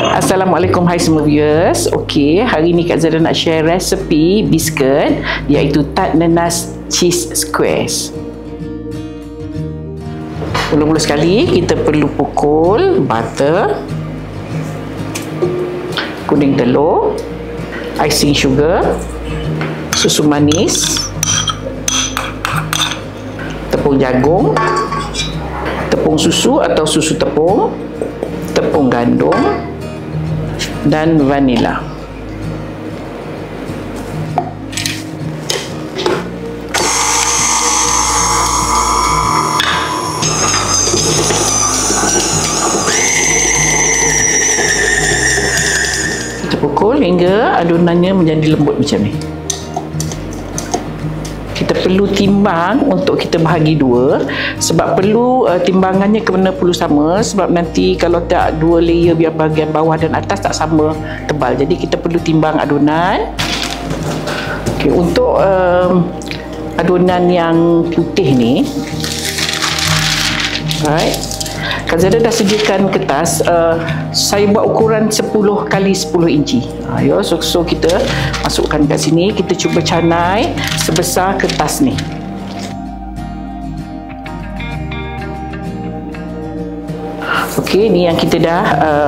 Assalamualaikum, hai semua viewers. Okey, hari ni Kak Zara nak share resepi biskuit iaitu tart nanas cheese squares. Mula-mula sekali kita perlu pukul butter, kuning telur, icing sugar, susu manis, tepung jagung, tepung susu atau susu tepung, tepung gandum dan vanila. Kita pukul hingga adonannya menjadi lembut macam ni. Kita perlu timbang untuk kita bahagi dua, sebab perlu timbangannya kena perlu sama, sebab nanti kalau tak dua layer biar bahagian bawah dan atas tak sama tebal. Jadi kita perlu timbang adonan. Okay, untuk adonan yang putih ni, right, Kak Zara dah sediakan kertas. Saya buat ukuran 10 kali 10 inci. So kita masukkan kat sini. Kita cuba canai sebesar kertas ni. Okey, ni yang kita dah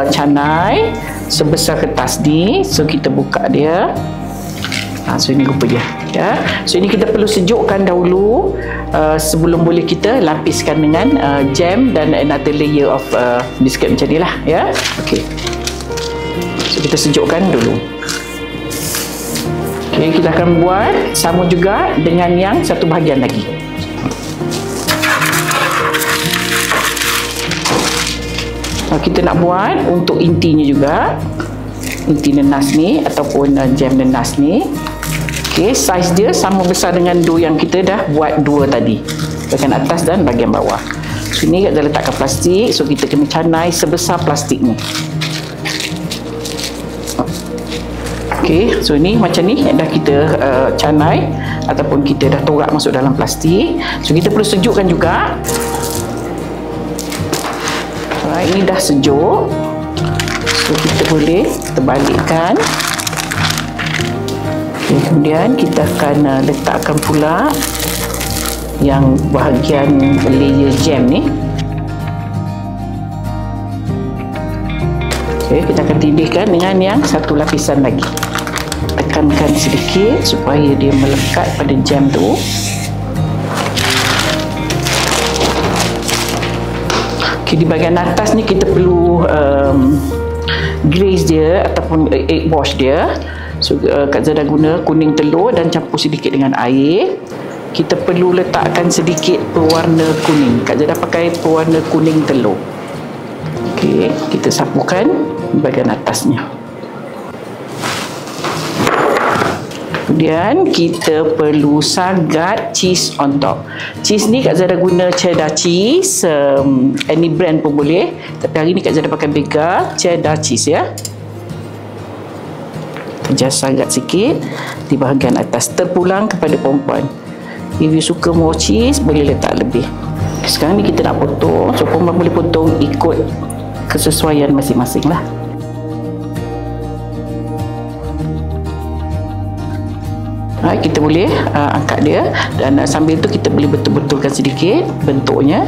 canai sebesar kertas ni. So kita buka dia. So ini rupa dia, ya. So ini kita perlu sejukkan dahulu sebelum boleh kita lapiskan dengan jam dan another layer of biscuit macam ni lah, ya. Okey. So kita sejukkan dulu. Okey, kita akan buat sama juga dengan yang satu bahagian lagi. Kita nak buat untuk intinya juga, inti nanas ni ataupun jam nanas ni. Okey, saiz dia sama besar dengan dough yang kita dah buat dua tadi, bahagian atas dan bahagian bawah. So ni kita letakkan plastik, so kita kena canai sebesar plastik ni. Okey, so ni macam ni dah kita canai ataupun kita dah torak masuk dalam plastik. So kita perlu sejukkan juga. Ini dah sejuk, so kita boleh terbalikkan. Okay, kemudian kita akan letakkan pula yang bahagian layer jam ni. Okay, kita akan tindihkan dengan yang satu lapisan lagi. Tekankan sedikit supaya dia melekat pada jam tu. Okay, di bahagian atas ni kita perlu glaze dia ataupun egg wash dia. So Kak Zara guna kuning telur dan campur sedikit dengan air. Kita perlu letakkan sedikit pewarna kuning. Kak Zara pakai pewarna kuning telur. Okey, kita sapukan bahagian atasnya. Kemudian kita perlu sagat cheese on top. Cheese ni Kak Zara guna cheddar cheese, any brand pun boleh. Tapi hari ni Kak Zara pakai Bega cheddar cheese, ya. Just sagat sikit di bahagian atas, terpulang kepada perempuan. If you suka more cheese, boleh letak lebih. Sekarang ni kita nak potong, so perempuan boleh potong ikut kesesuaian masing-masing lah. Kita boleh angkat dia, dan sambil tu kita boleh betul-betulkan sedikit bentuknya.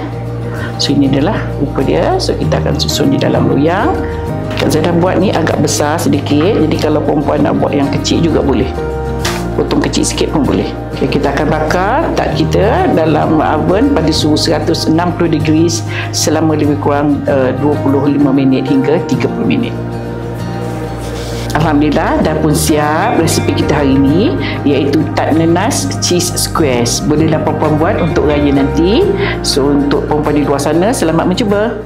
So ini adalah rupa dia. So kita akan susun di dalam loyang. Kak Zara buat ni agak besar sedikit, jadi kalau perempuan nak buat yang kecil juga boleh. Potong kecil sikit pun boleh. Okay, kita akan bakar tart kita dalam oven pada suhu 160 degrees selama lebih kurang 25 minit hingga 30 minit. Alhamdulillah, dah pun siap resepi kita hari ini, iaitu tart nanas cheese squares. Bolehlah perempuan buat untuk raya nanti. So untuk perempuan di luar sana, selamat mencuba.